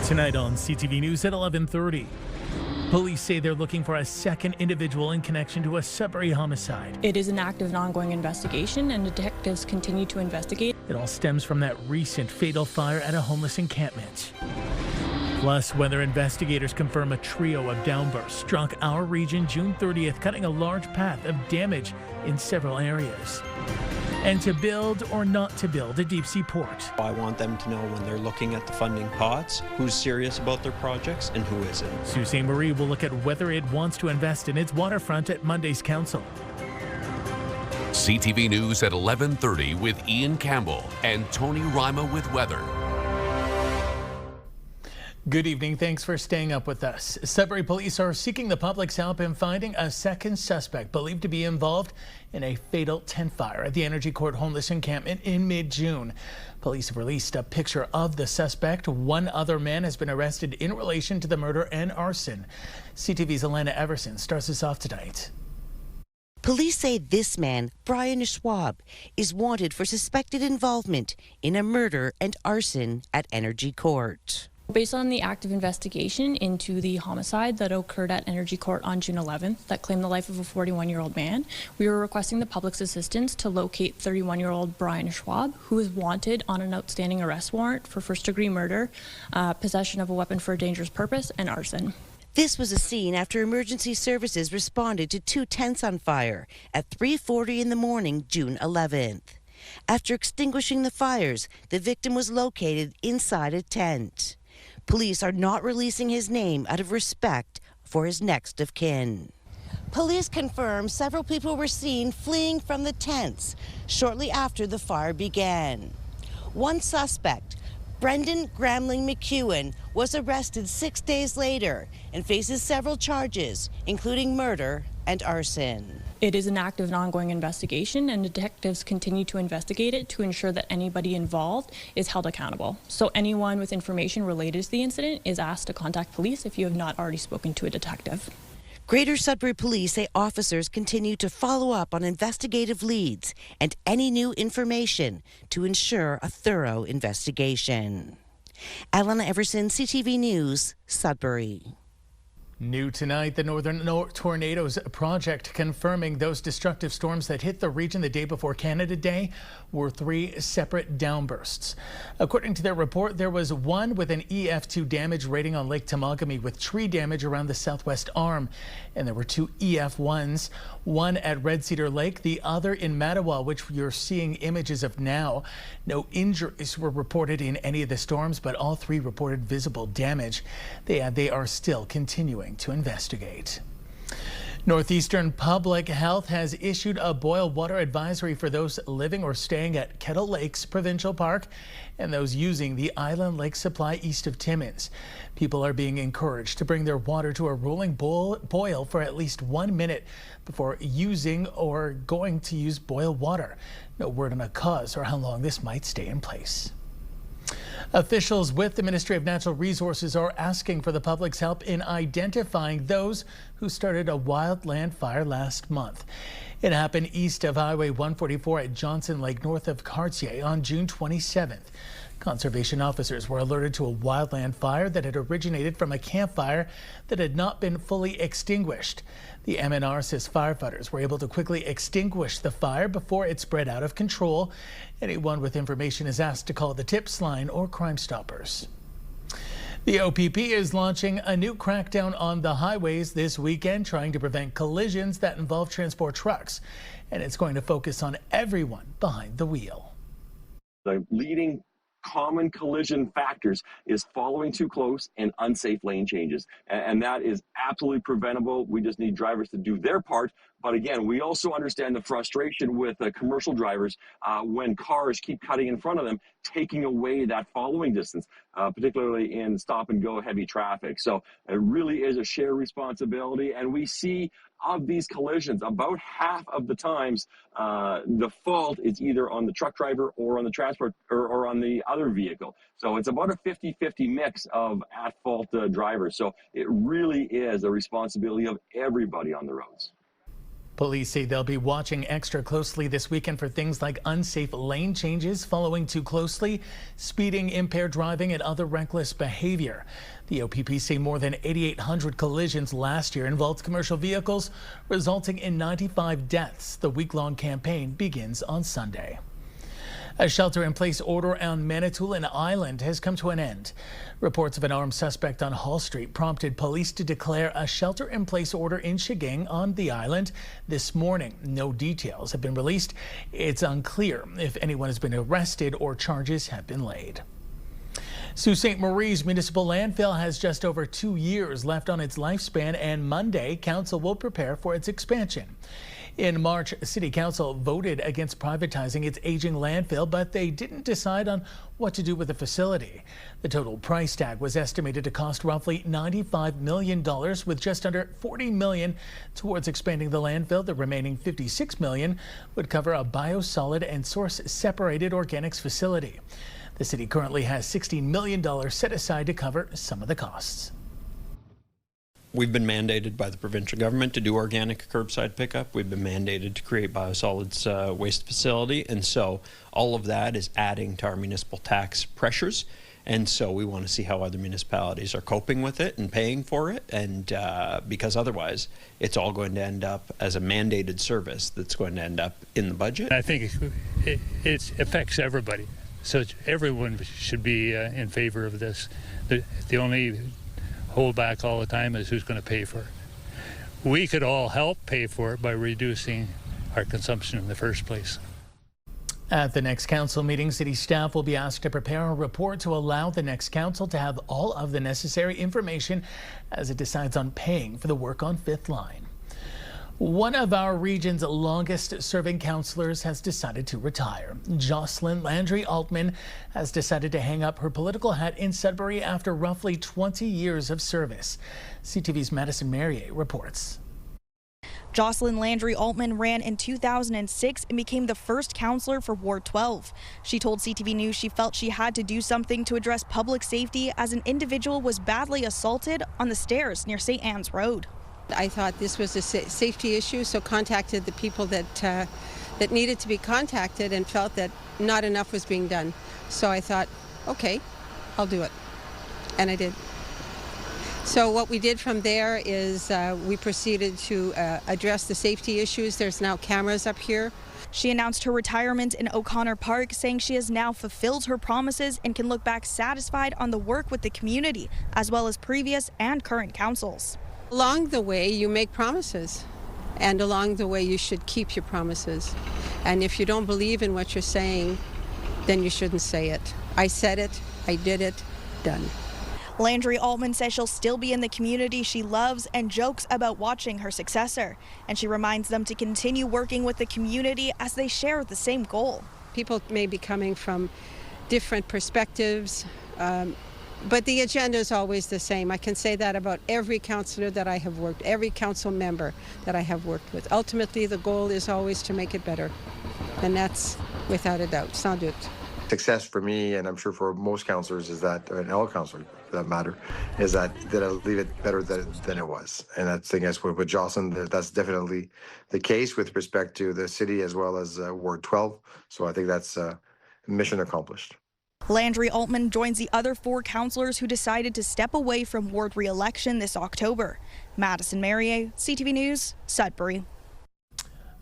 Tonight on CTV News at 11:30. Police say they're looking for a second individual in connection to a Sudbury homicide. It is an active and ongoing investigation, and detectives continue to investigate. It all stems from that recent fatal fire at a homeless encampment. Plus, weather investigators confirm a trio of downbursts struck our region June 30th, cutting a large path of damage in several areas. And to build or not to build a deep sea port. I want them to know when they're looking at the funding pots who's serious about their projects and who isn't. Sault Ste. Marie will look at whether it wants to invest in its waterfront at Monday's council. CTV News at 11:30 with Ian Campbell and Tony Rima with weather. Good evening. Thanks for staying up with us. Sudbury police are seeking the public's help in finding a second suspect believed to be involved in a fatal tent fire at the Energy Court homeless encampment in mid-June. Police have released a picture of the suspect. One other man has been arrested in relation to the murder and arson. CTV's Alana Everson starts us off tonight. Police say this man, Brian Schwab, is wanted for suspected involvement in a murder and arson at Energy Court. Based on the active investigation into the homicide that occurred at Energy Court on June 11th that claimed the life of a 41-year-old man, we were requesting the public's assistance to locate 31-year-old Brian Schwab, who is wanted on an outstanding arrest warrant for first-degree murder, possession of a weapon for a dangerous purpose, and arson. This was a scene after emergency services responded to two tents on fire at 3:40 in the morning, June 11th. After extinguishing the fires, the victim was located inside a tent. Police are not releasing his name out of respect for his next of kin. Police confirm several people were seen fleeing from the tents shortly after the fire began. One suspect, Brendan Gramling McEwen, was arrested 6 days later and faces several charges, including murder and arson. It is an active and ongoing investigation, and detectives continue to investigate it to ensure that anybody involved is held accountable. So anyone with information related to the incident is asked to contact police if you have not already spoken to a detective. Greater Sudbury Police say officers continue to follow up on investigative leads and any new information to ensure a thorough investigation. Alana Everson, CTV News, Sudbury. New tonight, the Northern Tornadoes Project confirming those destructive storms that hit the region the day before Canada Day were 3 separate downbursts. According to their report, there was one with an EF2 damage rating on Lake Temagami with tree damage around the southwest arm. And there were 2 EF1s, one at Red Cedar Lake, the other in Mattawa, which you're seeing images of now. No injuries were reported in any of the storms, but all 3 reported visible damage. They are still continuing to investigate. Northeastern Public Health has issued a boil water advisory for those living or staying at Kettle Lakes Provincial Park and those using the Island Lake Supply east of Timmins. People are being encouraged to bring their water to a rolling boil for at least 1 minute before using or going to use boiled water. No word on a cause or how long this might stay in place. Officials with the Ministry of Natural Resources are asking for the public's help in identifying those who started a wildland fire last month. It happened east of Highway 144 at Johnson Lake, north of Cartier, on June 27th. Conservation officers were alerted to a wildland fire that had originated from a campfire that had not been fully extinguished. The MNR says firefighters were able to quickly extinguish the fire before it spread out of control. Anyone with information is asked to call the TIPS line or Crime Stoppers. The OPP is launching a new crackdown on the highways this weekend, trying to prevent collisions that involve transport trucks. And it's going to focus on everyone behind the wheel. The leading common collision factors is following too close and unsafe lane changes. And that is absolutely preventable. We just need drivers to do their part. But again, we also understand the frustration with commercial drivers when cars keep cutting in front of them, taking away that following distance, particularly in stop and go heavy traffic. So it really is a shared responsibility. And we see of these collisions, about half of the times, the fault is either on the truck driver or on the transport or on the other vehicle. So it's about a 50-50 mix of at-fault drivers. So it really is a responsibility of everybody on the roads. Police say they'll be watching extra closely this weekend for things like unsafe lane changes, following too closely, speeding, impaired driving, and other reckless behavior. The OPP say more than 8,800 collisions last year involved commercial vehicles, resulting in 95 deaths. The week-long campaign begins on Sunday. A shelter-in-place order on Manitoulin Island has come to an end. Reports of an armed suspect on Hall Street prompted police to declare a shelter-in-place order in Shiggang on the island this morning. No details have been released. It's unclear if anyone has been arrested or charges have been laid. Sault Ste. Marie's municipal landfill has just over 2 years left on its lifespan, and Monday, council will prepare for its expansion. In March, City Council voted against privatizing its aging landfill, but they didn't decide on what to do with the facility. The total price tag was estimated to cost roughly $95 million, with just under $40 million towards expanding the landfill. The remaining $56 million would cover a biosolid and source-separated organics facility. The city currently has $16 million set aside to cover some of the costs. We've been mandated by the provincial government to do organic curbside pickup. We've been mandated to create biosolids waste facility, and so all of that is adding to our municipal tax pressures. And so we want to see how other municipalities are coping with it and paying for it, and because otherwise it's all going to end up as a mandated service that's going to end up in the budget. I think it affects everybody, so everyone should be in favor of this. The only hold back all the time is who's going to pay for it. We could all help pay for it by reducing our consumption in the first place. At the next council meeting, city staff will be asked to prepare a report to allow the next council to have all of the necessary information as it decides on paying for the work on Fifth Line. One of our region's longest serving councillors has decided to retire. Jocelyn Landry Altman has decided to hang up her political hat in Sudbury after roughly 20 years of service. CTV's Madison Merrier reports. Jocelyn Landry Altman ran in 2006 and became the first councillor for Ward 12. She told CTV News she felt she had to do something to address public safety as an individual was badly assaulted on the stairs near St. Anne's Road. I thought this was a safety issue, so contacted the people that needed to be contacted and felt that not enough was being done. So I thought, okay, I'll do it. And I did. So what we did from there is we proceeded to address the safety issues. There's now cameras up here. She announced her retirement in O'Connor Park, saying she has now fulfilled her promises and can look back satisfied on the work with the community, as well as previous and current councils. Along the way, you make promises, and along the way, you should keep your promises. And if you don't believe in what you're saying, then you shouldn't say it. I said it, I did it, done. Landry Altman says she'll still be in the community she loves and jokes about watching her successor. And she reminds them to continue working with the community as they share the same goal. People may be coming from different perspectives, but the agenda is always the same. I can say that about every councillor that I have worked, every council member that I have worked with. Ultimately, the goal is always to make it better. And that's without a doubt. Sans doute. Success for me, and I'm sure for most councillors, is that, and all councillors for that matter, is that I'll leave it better than it was. And I think that's with Jocelyn, that's definitely the case with respect to the city as well as Ward 12. So I think that's mission accomplished. Landry Altman joins the other 4 councillors who decided to step away from ward re-election this October. Madison Merrier, CTV News, Sudbury.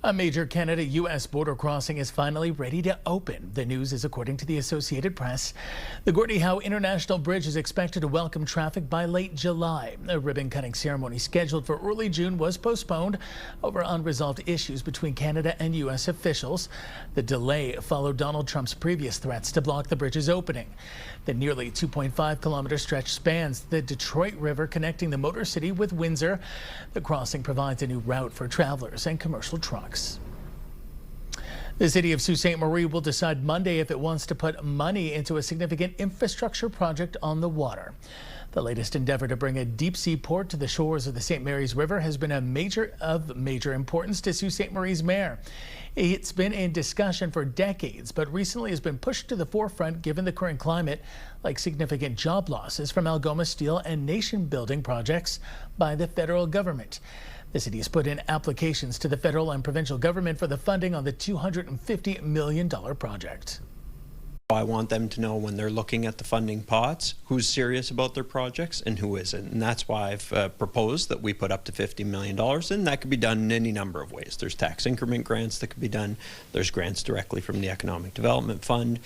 A major Canada-U.S. border crossing is finally ready to open. The news is according to the Associated Press. The Gordie Howe International Bridge is expected to welcome traffic by late July. A ribbon-cutting ceremony scheduled for early June was postponed over unresolved issues between Canada and U.S. officials. The delay followed Donald Trump's previous threats to block the bridge's opening. The nearly 2.5-kilometer stretch spans the Detroit River, connecting the Motor City with Windsor. The crossing provides a new route for travelers and commercial trucks. The city of Sault Ste. Marie will decide Monday if it wants to put money into a significant infrastructure project on the water. The latest endeavor to bring a deep-sea port to the shores of the St. Mary's River has been of major importance to Sault Ste. Marie's mayor. It's been in discussion for decades, but recently has been pushed to the forefront given the current climate, like significant job losses from Algoma Steel and nation-building projects by the federal government. The city has put in applications to the federal and provincial government for the funding on the $250 million project. I want them to know when they're looking at the funding pots who's serious about their projects and who isn't. And that's why I've proposed that we put up to $50 million, and that could be done in any number of ways. There's tax increment grants that could be done. There's grants directly from the Economic Development Fund.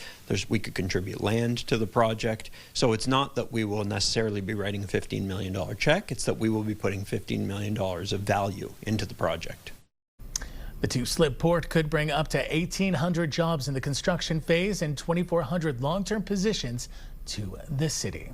We could contribute land to the project. So it's not that we will necessarily be writing a $15 million check. It's that we will be putting $15 million of value into the project. The two-slip port could bring up to 1,800 jobs in the construction phase and 2,400 long-term positions to the city.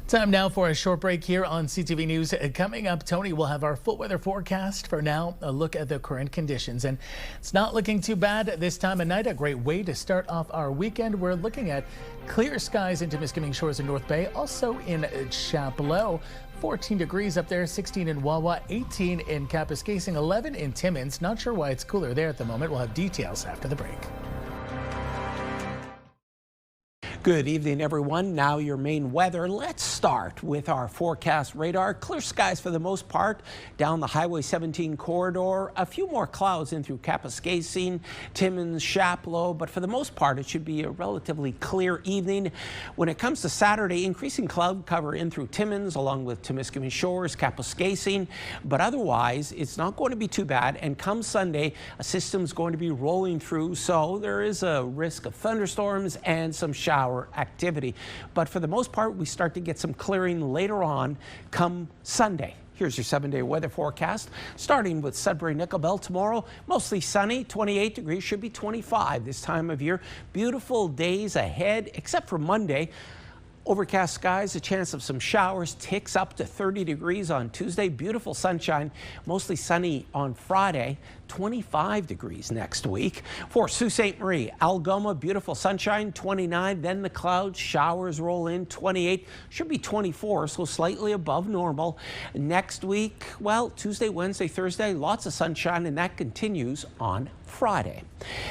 Time now for a short break here on CTV News. Coming up, Tony will have our full weather forecast. For now, a look at the current conditions. And it's not looking too bad this time of night. A great way to start off our weekend. We're looking at clear skies into Miskaming Shores in North Bay, also in Chapleau. 14 degrees up there, 16 in Wawa, 18 in Kapuskasing, 11 in Timmins. Not sure why it's cooler there at the moment. We'll have details after the break. Good evening, everyone. Now your main weather. Let's start with our forecast radar. Clear skies for the most part down the Highway 17 corridor. A few more clouds in through Kapuskasing, Timmins, Chapleau, but for the most part, it should be a relatively clear evening. When it comes to Saturday, increasing cloud cover in through Timmins, along with Timiskaming Shores, Kapuskasing, but otherwise, it's not going to be too bad. And come Sunday, a system's going to be rolling through, so there is a risk of thunderstorms and some shower activity. But for the most part, we start to get some clearing later on come Sunday. Here's your 7-day weather forecast. Starting with Sudbury-Nickel tomorrow, mostly sunny, 28 degrees, should be 25 this time of year. Beautiful days ahead, except for Monday. Overcast skies, a chance of some showers, ticks up to 30 degrees on Tuesday. Beautiful sunshine, mostly sunny on Friday. 25 degrees next week. For Sault Ste. Marie, Algoma, beautiful sunshine, 29. Then the clouds, showers roll in, 28. Should be 24, so slightly above normal. Next week, well, Tuesday, Wednesday, Thursday, lots of sunshine, and that continues on Friday.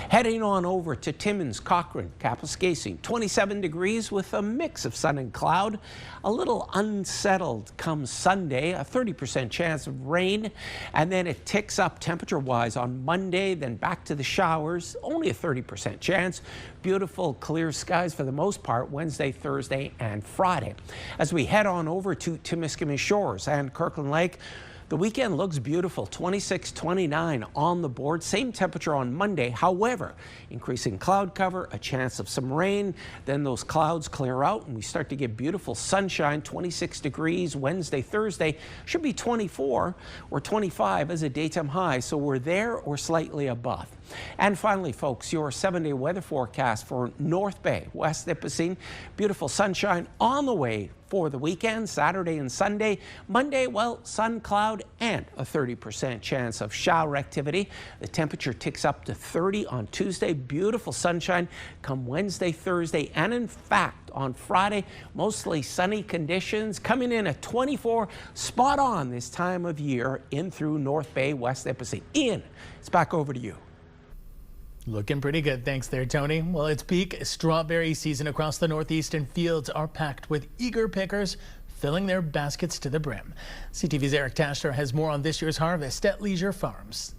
Heading on over to Timmins, Cochrane, Kapuskasing, 27 degrees with a mix of sun and cloud. A little unsettled come Sunday, a 30% chance of rain, and then it ticks up temperature-wise on Monday, then back to the showers, only a 30% chance. Beautiful clear skies for the most part Wednesday, Thursday, and Friday. As we head on over to Timiskaming Shores and Kirkland Lake, the weekend looks beautiful, 26, 29 on the board. Same temperature on Monday. However, increasing cloud cover, a chance of some rain. Then those clouds clear out and we start to get beautiful sunshine, 26 degrees Wednesday, Thursday. Should be 24 or 25 as a daytime high. So we're there or slightly above. And finally, folks, your 7-day weather forecast for North Bay, West Nipissing. Beautiful sunshine on the way for the weekend, Saturday and Sunday. Monday, well, sun, cloud, and a 30% chance of shower activity. The temperature ticks up to 30 on Tuesday. Beautiful sunshine come Wednesday, Thursday, and in fact, on Friday, mostly sunny conditions coming in at 24, spot on this time of year in through North Bay, West Nipissing. Ian, it's back over to you. Looking pretty good. Thanks there, Tony. Well, it's peak strawberry season across the Northeast, and fields are packed with eager pickers filling their baskets to the brim. CTV's Eric Tasher has more on this year's harvest at Leisure Farms.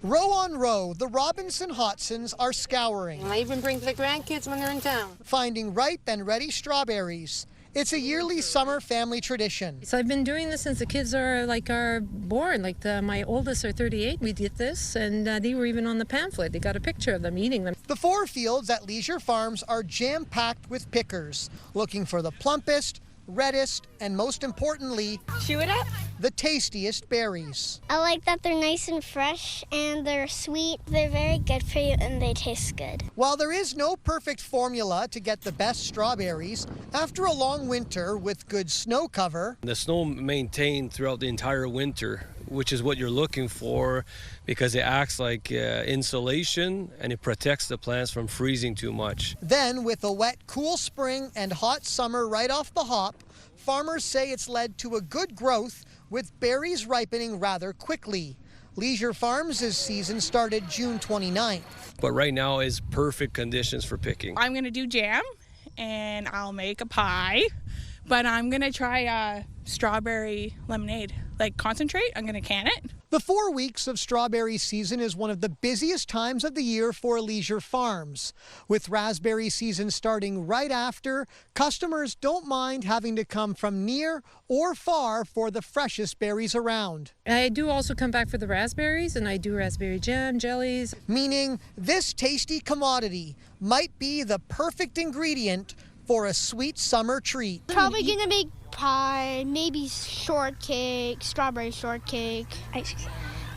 Row on row, the Robinson Hodsons are scouring. I even bring the grandkids when they're in town. Finding ripe and ready strawberries. It's a yearly summer family tradition. So I've been doing this since the kids are born. My oldest are 38. We did this, and they were even on the pamphlet. They got a picture of them eating them. The 4 fields at Leisure Farms are jam-packed with pickers, looking for the plumpest, reddest, and most importantly, chew it up, the tastiest berries. I like that they're nice and fresh and they're sweet. They're very good for you and they taste good. While there is no perfect formula to get the best strawberries, after a long winter with good snow cover, the snow maintained throughout the entire winter, which is what you're looking for because it acts like insulation and it protects the plants from freezing too much. Then with a wet, cool spring and hot summer right off the hop, farmers say it's led to a good growth with berries ripening rather quickly. Leisure Farms' season started June 29th. But right now is perfect conditions for picking. I'm going to do jam and I'll make a pie, but I'm going to try strawberry lemonade. like concentrate, I'm going to can it. The 4 weeks of strawberry season is one of the busiest times of the year for leisure farms. With raspberry season starting right after, customers don't mind having to come from near or far for the freshest berries around. I do also come back for the raspberries, and I do raspberry jam, jellies. Meaning this tasty commodity might be the perfect ingredient for a sweet summer treat. Probably gonna make pie, maybe shortcake, strawberry shortcake,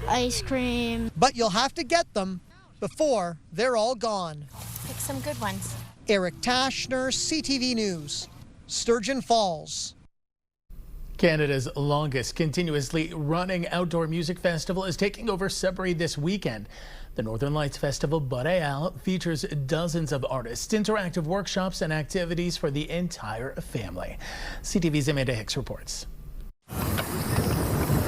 ice cream. But you'll have to get them before they're all gone. Pick some good ones. Eric Tashner, CTV News, Sturgeon Falls. Canada's longest continuously running outdoor music festival is taking over Sudbury this weekend. The Northern Lights Festival Boreal features dozens of artists, interactive workshops, and activities for the entire family. CTV's Amanda Hicks reports.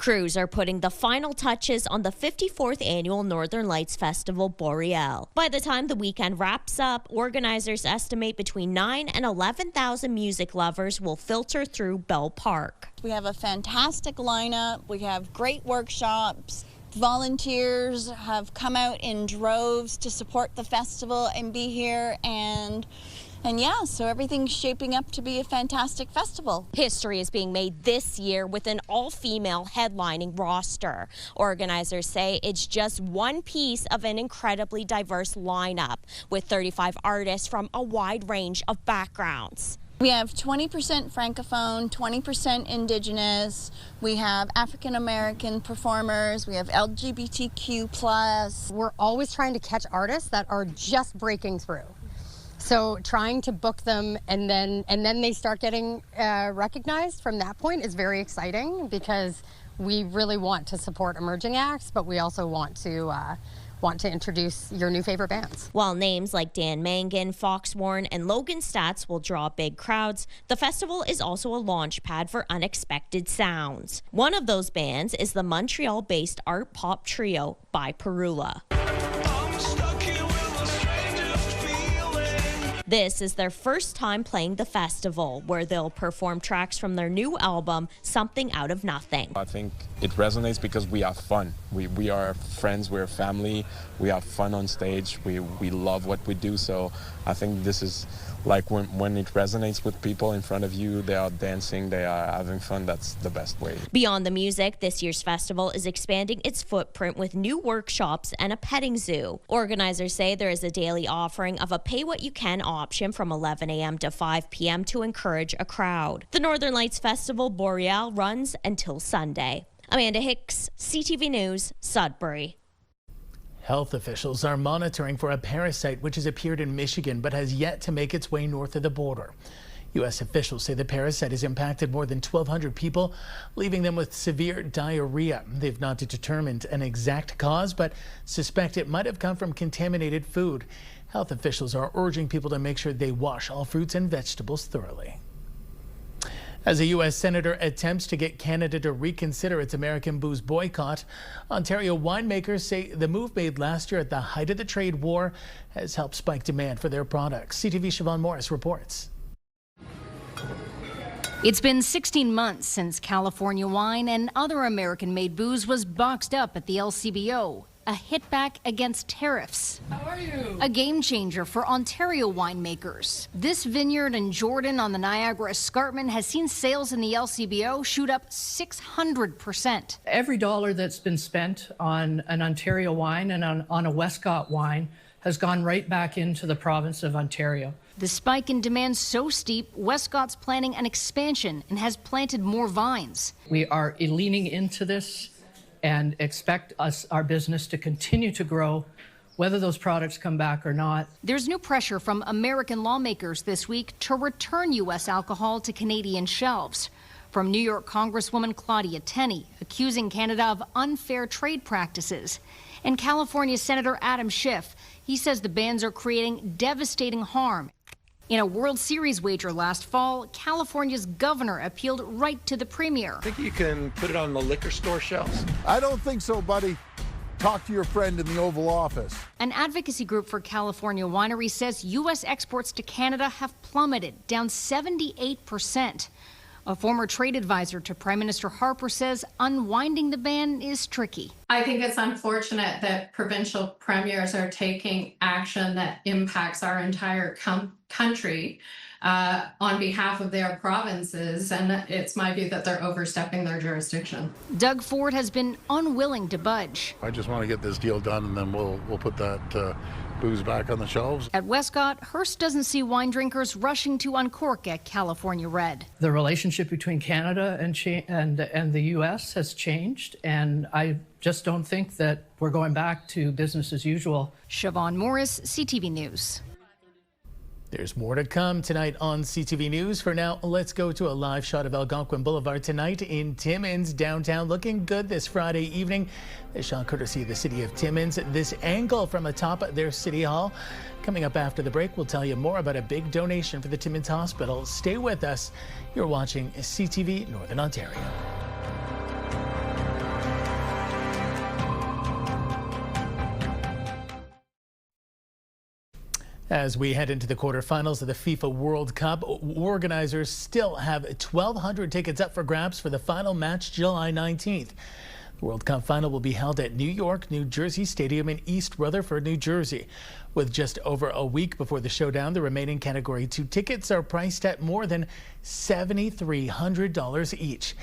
Crews are putting the final touches on the 54th annual Northern Lights Festival Boreal. By the time the weekend wraps up, organizers estimate between 9,000 and 11,000 music lovers will filter through Bell Park. We have a fantastic lineup. We have great workshops. Volunteers have come out in droves to support the festival and be here, and yeah, so everything's shaping up to be a fantastic festival. History is being made this year with an all-female headlining roster. Organizers say it's just one piece of an incredibly diverse lineup with 35 artists from a wide range of backgrounds. We have 20% Francophone, 20% Indigenous. We have African American performers. We have LGBTQ+. We're always trying to catch artists that are just breaking through. So trying to book them and then they start getting recognized from that point is very exciting, because we really want to support emerging acts, but we also want to introduce your new favorite bands. While names like Dan Mangan, Fox Warren, and Logan Stats will draw big crowds, the festival is also a launch pad for unexpected sounds. One of those bands is the Montreal-based art pop trio by Perula. This is their first time playing the festival, where they'll perform tracks from their new album, Something Out of Nothing. I think it resonates because we have fun. We are friends, we're family, we have fun on stage, we love what we do, so I think this is like when it resonates with people in front of you, they are dancing, they are having fun, that's the best way. Beyond the music, this year's festival is expanding its footprint with new workshops and a petting zoo. Organizers say there is a daily offering of a pay-what-you-can option from 11 a.m. to 5 p.m. to encourage a crowd. The Northern Lights Festival Boreal runs until Sunday. Amanda Hicks, CTV News, Sudbury. Health officials are monitoring for a parasite which has appeared in Michigan but has yet to make its way north of the border. U.S. officials say the parasite has impacted more than 1,200 people, leaving them with severe diarrhea. They've not determined an exact cause, but suspect it might have come from contaminated food. Health officials are urging people to make sure they wash all fruits and vegetables thoroughly. As a U.S. senator attempts to get Canada to reconsider its American booze boycott, Ontario winemakers say the move made last year at the height of the trade war has helped spike demand for their products. CTV's Siobhan Morris reports. It's been 16 months since California wine and other American-made booze was boxed up at the LCBO. A hit back against tariffs. How are you? A game changer for Ontario winemakers. This vineyard in Jordan on the Niagara Escarpment has seen sales in the LCBO shoot up 600%. Every dollar that's been spent on an Ontario wine and on a Westcott wine has gone right back into the province of Ontario. The spike in demand so steep, Westcott's planning an expansion and has planted more vines. We are leaning into this and expect our business to continue to grow, whether those products come back or not. There's new pressure from American lawmakers this week to return U.S. alcohol to Canadian shelves. From New York Congresswoman Claudia Tenney, accusing Canada of unfair trade practices. And California Senator Adam Schiff, he says the bans are creating devastating harm. In a World Series wager last fall, California's governor appealed right to the premier. I think you can put it on the liquor store shelves. I don't think so, buddy. Talk to your friend in the Oval Office. An advocacy group for California wineries says U.S. exports to Canada have plummeted, down 78%. A former trade advisor to Prime Minister Harper says unwinding the ban is tricky. I think it's unfortunate that provincial premiers are taking action that impacts our entire country on behalf of their provinces, and it's my view that they're overstepping their jurisdiction. Doug Ford has been unwilling to budge. I just want to get this deal done, and then we'll put that booze back on the shelves. At Westcott, Hearst doesn't see wine drinkers rushing to uncork a California Red. The relationship between Canada and the U.S. has changed, and I just don't think that we're going back to business as usual. Siobhan Morris, CTV News. There's more to come tonight on CTV News. For now, let's go to a live shot of Algonquin Boulevard tonight in Timmins, downtown. Looking good this Friday evening. A shot courtesy of the city of Timmins. This angle from atop their city hall. Coming up after the break, we'll tell you more about a big donation for the Timmins Hospital. Stay with us. You're watching CTV Northern Ontario. As we head into the quarterfinals of the FIFA World Cup, organizers still have 1,200 tickets up for grabs for the final match July 19th. The World Cup final will be held at New York, New Jersey Stadium in East Rutherford, New Jersey. With just over a week before the showdown, the remaining Category 2 tickets are priced at more than $7,300 each.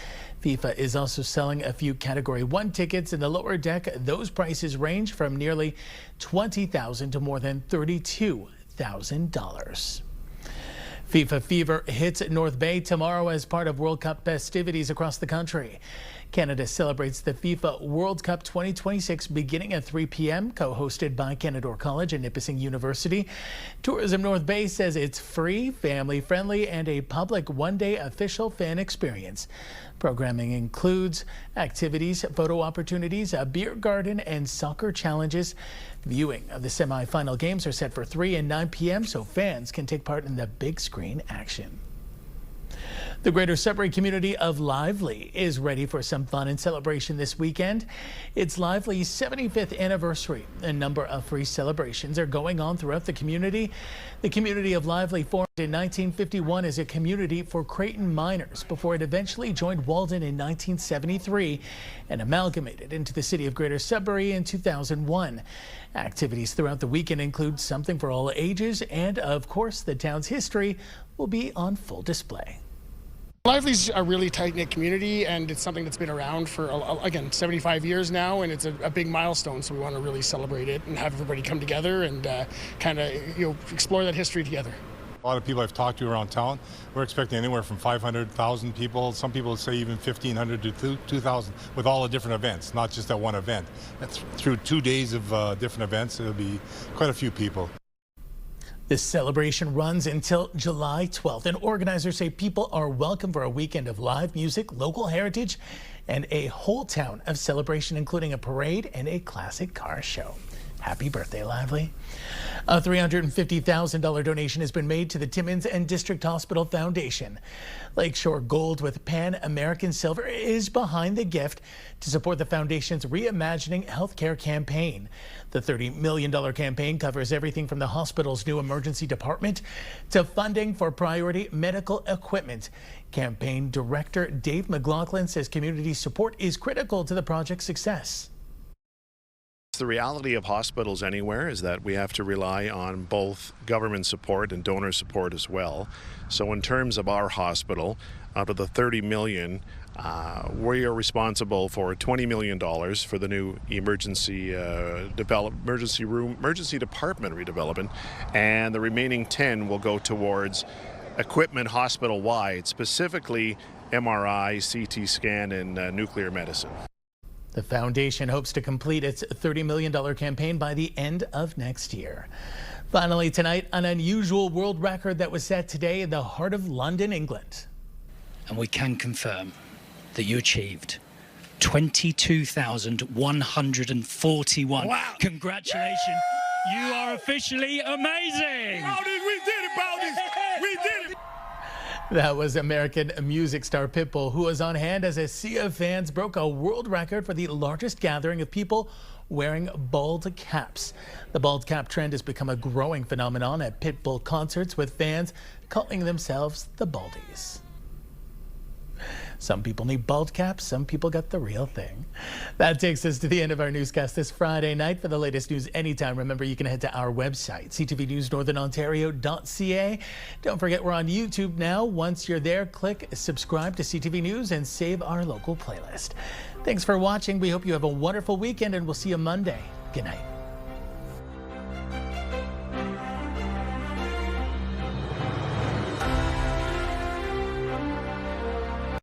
FIFA is also selling a few Category 1 tickets in the lower deck. Those prices range from nearly $20,000 to more than $32,000. FIFA fever hits North Bay tomorrow as part of World Cup festivities across the country. Canada celebrates the FIFA World Cup 2026 beginning at 3 p.m., co-hosted by Canadore College and Nipissing University. Tourism North Bay says it's free, family-friendly, and a public one-day official fan experience. Programming includes activities, photo opportunities, a beer garden, and soccer challenges. Viewing of the semi-final games are set for 3 and 9 p.m. so fans can take part in the big screen action. The Greater Sudbury community of Lively is ready for some fun and celebration this weekend. It's Lively's 75th anniversary. A number of free celebrations are going on throughout the community. The community of Lively formed in 1951 as a community for Creighton miners before it eventually joined Walden in 1973 and amalgamated into the city of Greater Sudbury in 2001. Activities throughout the weekend include something for all ages, and of course the town's history will be on full display. Lively's a really tight-knit community, and it's something that's been around for, again, 75 years now, and it's a big milestone, so we want to really celebrate it and have everybody come together and kind of explore that history together. A lot of people I've talked to around town, we're expecting anywhere from 500,000 people. Some people say even 1,500 to 2,000 with all the different events, not just at one event. That's through 2 days of different events, it'll be quite a few people. This celebration runs until July 12th, and organizers say people are welcome for a weekend of live music, local heritage, and a whole town of celebration, including a parade and a classic car show. Happy birthday, Lively. A $350,000 donation has been made to the Timmins and District Hospital Foundation. Lakeshore Gold with Pan American Silver is behind the gift to support the foundation's Reimagining Healthcare campaign. The $30 million campaign covers everything from the hospital's new emergency department to funding for priority medical equipment. Campaign Director Dave McLaughlin says community support is critical to the project's success. The reality of hospitals anywhere is that we have to rely on both government support and donor support as well. So in terms of our hospital, out of the $30 million, we are responsible for $20 million for the new emergency department redevelopment, and the remaining 10 will go towards equipment hospital-wide, specifically MRI, CT scan, and nuclear medicine. The foundation hopes to complete its $30 million campaign by the end of next year. Finally tonight, an unusual world record that was set today in the heart of London, England. And we can confirm that you achieved 22,141. Wow. Congratulations. Yeah. You are officially amazing. Brownies, we did it, Brownies. We did it. That was American music star Pitbull, who was on hand as a sea of fans broke a world record for the largest gathering of people wearing bald caps. The bald cap trend has become a growing phenomenon at Pitbull concerts, with fans calling themselves the Baldies. Some people need bald caps, some people got the real thing. That takes us to the end of our newscast this Friday night. For the latest news anytime, remember you can head to our website, ctvnewsnorthernontario.ca. Don't forget we're on YouTube now. Once you're there, click subscribe to CTV News and save our local playlist. Thanks for watching. We hope you have a wonderful weekend, and we'll see you Monday. Good night.